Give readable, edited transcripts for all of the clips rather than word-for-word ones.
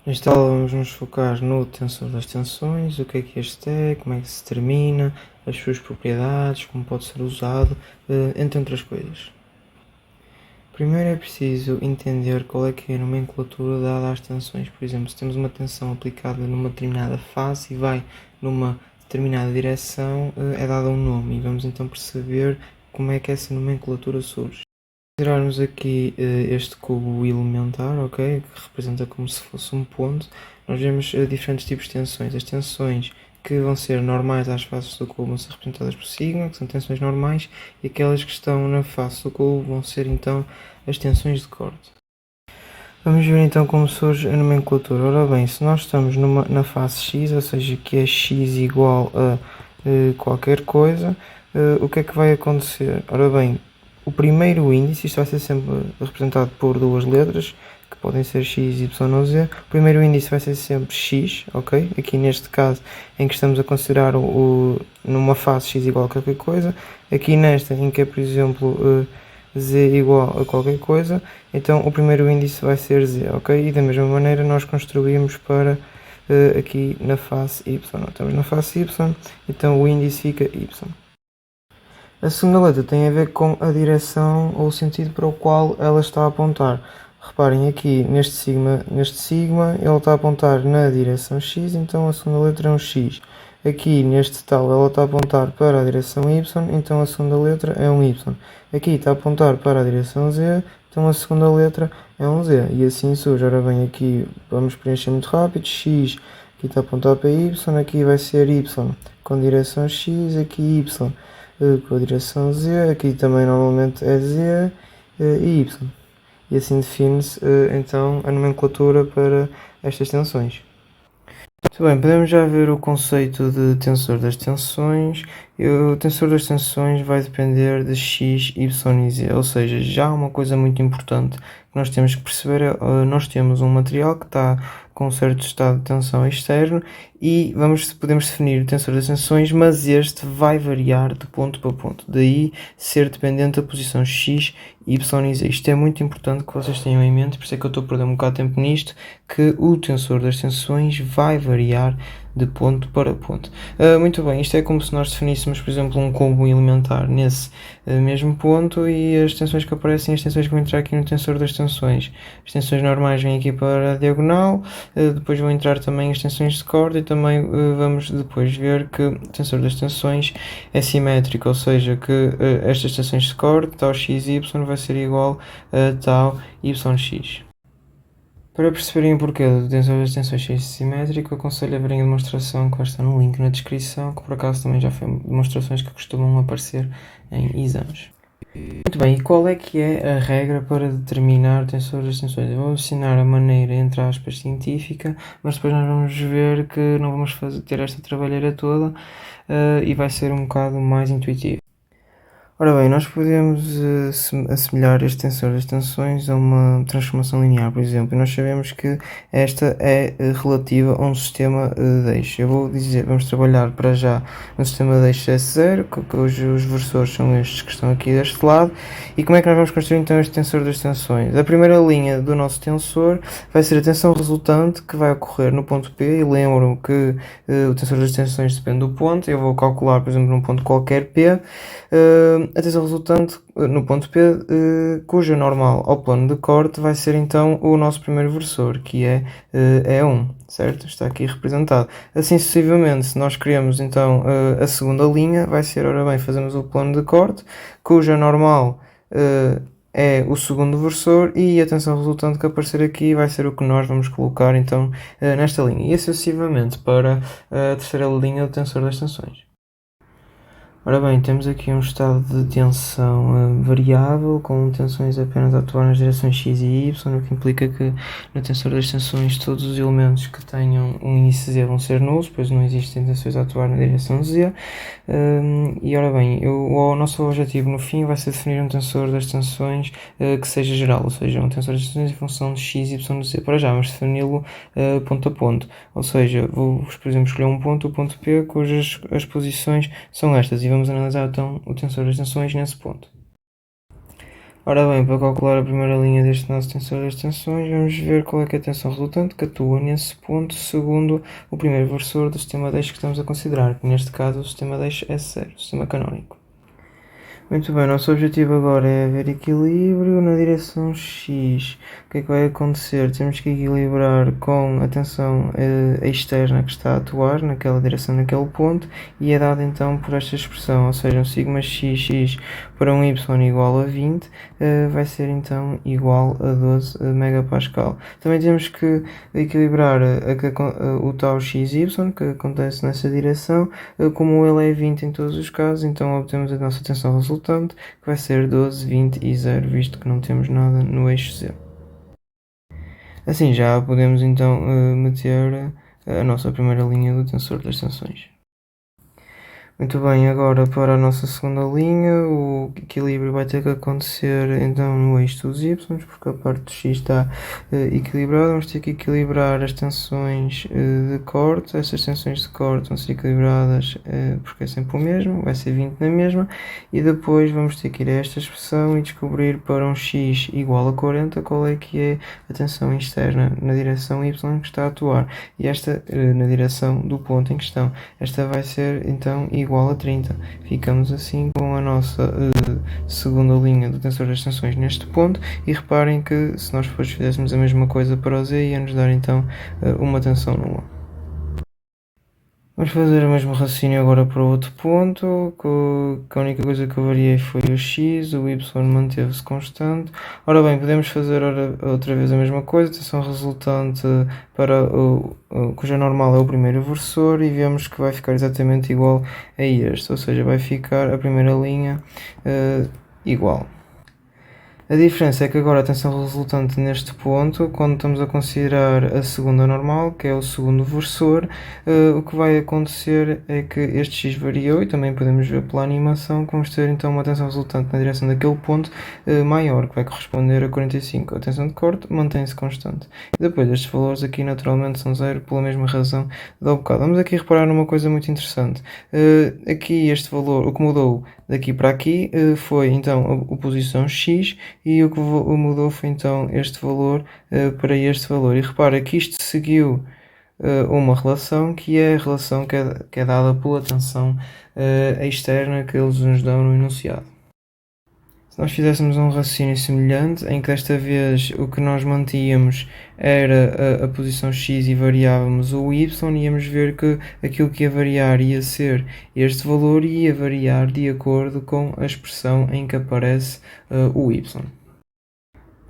Nesta aula vamos nos focar no tensor das tensões, o que é este é, como é que se determina, as suas propriedades, como pode ser usado, entre outras coisas. Primeiro é preciso entender qual é que é a nomenclatura dada às tensões. Por exemplo, se temos uma tensão aplicada numa determinada fase e vai numa determinada direção, é dado um nome e vamos então perceber como é que essa nomenclatura surge. Considerarmos aqui este cubo elementar, ok, que representa como se fosse um ponto, nós vemos diferentes tipos de tensões. As tensões que vão ser normais às faces do cubo vão ser representadas por sigma, que são tensões normais, e aquelas que estão na face do cubo vão ser então as tensões de corte. Vamos ver então como surge a nomenclatura. Ora bem, se nós estamos na face x, ou seja, que é x igual a qualquer coisa, o que é que vai acontecer? Ora bem, o primeiro índice, isto vai ser sempre representado por duas letras, que podem ser x, y ou z. O primeiro índice vai ser sempre x, ok? Aqui neste caso em que estamos a considerar numa face x igual a qualquer coisa. Aqui nesta em que é, por exemplo, z igual a qualquer coisa, então o primeiro índice vai ser z, ok? E da mesma maneira nós construímos para aqui na face y. Estamos na face y, então o índice fica y. A segunda letra tem a ver com a direção ou o sentido para o qual ela está a apontar. Reparem aqui neste sigma ele está a apontar na direção x, então a segunda letra é um x. Aqui neste tal ela está a apontar para a direção y, então a segunda letra é um y. Aqui está a apontar para a direção z, então a segunda letra é um z. E assim surge. Ora bem, aqui vamos preencher muito rápido. X aqui está a apontar para y, aqui vai ser y com direção x, aqui y com a direção z, aqui também normalmente é z e y. E assim define-se então a nomenclatura para estas tensões. Muito bem, podemos já ver o conceito de tensor das tensões. O tensor das tensões vai depender de x, y e z, ou seja, já há uma coisa muito importante que nós temos que perceber, nós temos um material que está com um certo estado de tensão externo e podemos definir o tensor das tensões, mas este vai variar de ponto para ponto, daí ser dependente da posição x, y e z. Isto é muito importante que vocês tenham em mente, por isso é que eu estou a perder um bocado de tempo nisto, que o tensor das tensões vai variar de ponto para ponto. Muito bem, isto é como se nós definíssemos, por exemplo, um cubo elementar nesse mesmo ponto e as tensões que aparecem, as tensões que vão entrar aqui no tensor das tensões. As tensões normais vêm aqui para a diagonal, depois vão entrar também as tensões de corda e também vamos depois ver que o tensor das tensões é simétrico, ou seja, que estas tensões de corda, tal x, y, vai ser igual a tal yx. Para perceberem o porquê do tensor das tensões ser simétrico, aconselho a verem a demonstração que vai estar no link na descrição, que por acaso também já foi demonstrações que costumam aparecer em exames. Muito bem, e qual é que é a regra para determinar o tensor das tensões? Eu vou ensinar a maneira, entre aspas, científica, mas depois nós vamos ver que não vamos ter esta trabalheira toda e vai ser um bocado mais intuitivo. Ora bem, nós podemos assemelhar este tensor das tensões a uma transformação linear, por exemplo, e nós sabemos que esta é relativa a um sistema de eixo. Eu vou dizer, vamos trabalhar para já no sistema de eixo S0, cujos versores são estes que estão aqui deste lado, e como é que nós vamos construir então este tensor das tensões? A primeira linha do nosso tensor vai ser a tensão resultante que vai ocorrer no ponto P, e lembro que o tensor das tensões depende do ponto, eu vou calcular, por exemplo, num ponto qualquer P, a tensão resultante no ponto P, cuja normal ao plano de corte vai ser então o nosso primeiro versor, que é E1, certo? Está aqui representado. Assim sucessivamente, se nós queremos então a segunda linha, vai ser, ora bem, fazemos o plano de corte, cuja normal é o segundo versor e a tensão resultante que aparecer aqui vai ser o que nós vamos colocar então nesta linha. E assim sucessivamente para a terceira linha do tensor das tensões. Ora bem, temos aqui um estado de tensão variável, com tensões apenas a atuar nas direções x e y, o que implica que no tensor das tensões todos os elementos que tenham um índice z vão ser nulos, pois não existem tensões a atuar na direção z. E ora bem, o nosso objetivo no fim vai ser definir um tensor das tensões que seja geral, ou seja, um tensor das tensões em função de x, y e z. Para já vamos defini-lo ponto a ponto, ou seja, vou, por exemplo, escolher um ponto, o ponto P, cujas as posições são estas, e vamos analisar então o tensor das tensões nesse ponto. Ora bem, para calcular a primeira linha deste nosso tensor das tensões, vamos ver qual é que é a tensão resultante que atua nesse ponto segundo o primeiro versor do sistema de eixo que estamos a considerar, que neste caso o sistema de eixo S0, o sistema canónico. Muito bem, nosso objetivo agora é haver equilíbrio na direção X. O que é que vai acontecer? Temos que equilibrar com a tensão externa que está a atuar naquela direção, naquele ponto, e é dado então por esta expressão, ou seja, um sigma xx para um y igual a 20 vai ser então igual a 12 megapascal. Também temos que equilibrar o tal xy que acontece nessa direção, como ele é 20 em todos os casos, então obtemos a nossa tensão resultante, que vai ser 12, 20 e 0, visto que não temos nada no eixo Z. Assim já podemos então meter a nossa primeira linha do tensor das tensões. Muito bem, agora para a nossa segunda linha, o equilíbrio vai ter que acontecer então no eixo dos y, porque a parte do x está equilibrada. Vamos ter que equilibrar as tensões de corte. Essas tensões de corte vão ser equilibradas porque é sempre o mesmo, vai ser 20 na mesma, e depois vamos ter que ir a esta expressão e descobrir para um x igual a 40 qual é que é a tensão externa na direção y que está a atuar, e esta na direção do ponto em questão. Esta vai ser então igual a 30. Ficamos assim com a nossa segunda linha do tensor das tensões neste ponto, e reparem que se nós depois fizéssemos a mesma coisa para o Z, ia nos dar então uma tensão nula. Vamos fazer o mesmo raciocínio agora para o outro ponto, que a única coisa que eu variei foi o x, o y manteve-se constante. Ora bem, podemos fazer outra vez a mesma coisa, tensão resultante para cuja normal é o primeiro versor, e vemos que vai ficar exatamente igual a este, ou seja, vai ficar a primeira linha igual. A diferença é que agora a tensão resultante neste ponto, quando estamos a considerar a segunda normal, que é o segundo versor, o que vai acontecer é que este x variou, e também podemos ver pela animação que vamos ter então uma tensão resultante na direção daquele ponto maior, que vai corresponder a 45. A tensão de corte mantém-se constante. E depois estes valores aqui naturalmente são zero, pela mesma razão da bocado. Vamos aqui reparar numa coisa muito interessante. Aqui este valor, o que mudou daqui para aqui foi então a posição x, e o que mudou foi então este valor para este valor. E repara que isto seguiu uma relação, que é a relação que é dada pela tensão externa que eles nos dão no enunciado. Se nós fizéssemos um raciocínio semelhante, em que desta vez o que nós mantínhamos era a posição x e variávamos o y, íamos ver que aquilo que ia variar ia ser este valor, e ia variar de acordo com a expressão em que aparece o y.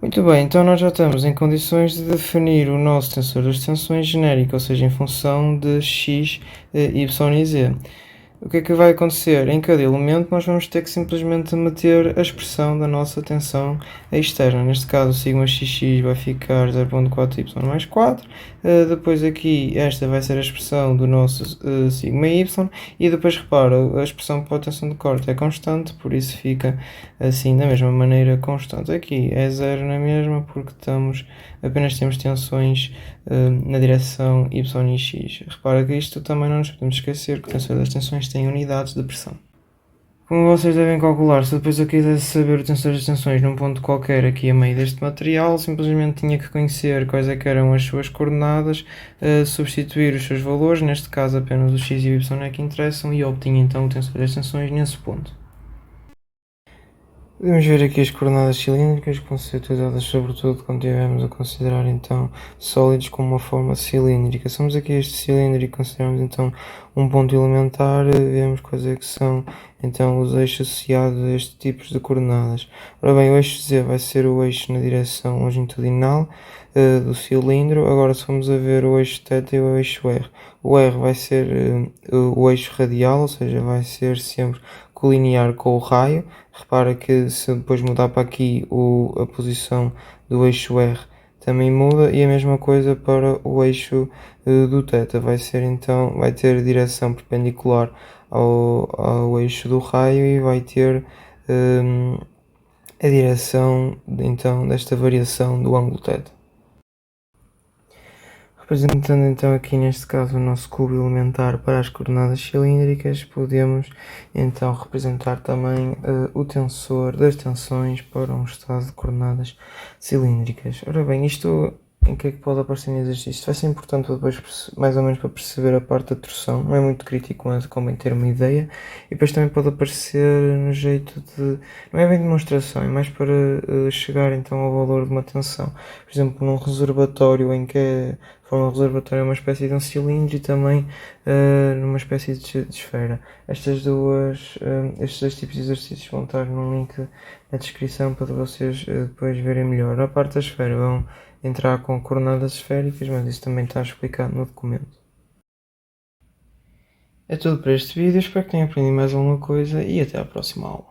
Muito bem, então nós já estamos em condições de definir o nosso tensor das tensões genérico, ou seja, em função de x, y e z. O que é que vai acontecer? Em cada elemento nós vamos ter que simplesmente meter a expressão da nossa tensão externa. Neste caso o sigma xx vai ficar 0.4y mais 4. Depois aqui esta vai ser a expressão do nosso sigma y, e depois repara, a expressão para a tensão de corte é constante, por isso fica assim da mesma maneira constante. Aqui é zero na mesma, porque apenas temos tensões na direção y e x. Repara que isto também não nos podemos esquecer, que o tensor das tensões tem unidades de pressão. Como vocês devem calcular, se depois eu quisesse saber o tensor das tensões num ponto qualquer aqui a meio deste material, simplesmente tinha que conhecer quais é que eram as suas coordenadas, substituir os seus valores, neste caso apenas o x e o y é que interessam, e obtinha então o tensor das tensões nesse ponto. Podemos ver aqui as coordenadas cilíndricas, que vão ser utilizadas sobretudo quando estivermos a considerar então sólidos com uma forma cilíndrica. Somos aqui este cilindro e consideramos então um ponto elementar, vemos quais é que são então os eixos associados a estes tipos de coordenadas. Ora bem, o eixo Z vai ser o eixo na direção longitudinal do cilindro. Agora, se formos a ver o eixo θ e o eixo R, o R vai ser o eixo radial, ou seja, vai ser sempre colinear com o raio. Repara que se depois mudar para aqui a posição do eixo R também muda, e a mesma coisa para o eixo do θ, vai ter direção perpendicular ao eixo do raio, e vai ter a direção então desta variação do ângulo θ. Representando então aqui neste caso o nosso cubo elementar para as coordenadas cilíndricas, podemos então representar também o tensor das tensões para um estado de coordenadas cilíndricas. Ora bem, isto em que é que pode aparecer no exercício? Isto vai ser importante depois, mais ou menos para perceber a parte da torção, não é muito crítico, mas convém ter uma ideia. E depois também pode aparecer no jeito de, não é bem demonstração, é mais para chegar então ao valor de uma tensão. Por exemplo, num reservatório em que a forma reservatória é uma espécie de um cilindro e também numa espécie de esfera. Estes dois tipos de exercícios vão estar no link na descrição para vocês depois verem melhor. Na parte da esfera vão entrar com coordenadas esféricas, mas isso também está explicado no documento. É tudo para este vídeo, espero que tenham aprendido mais alguma coisa e até à próxima aula.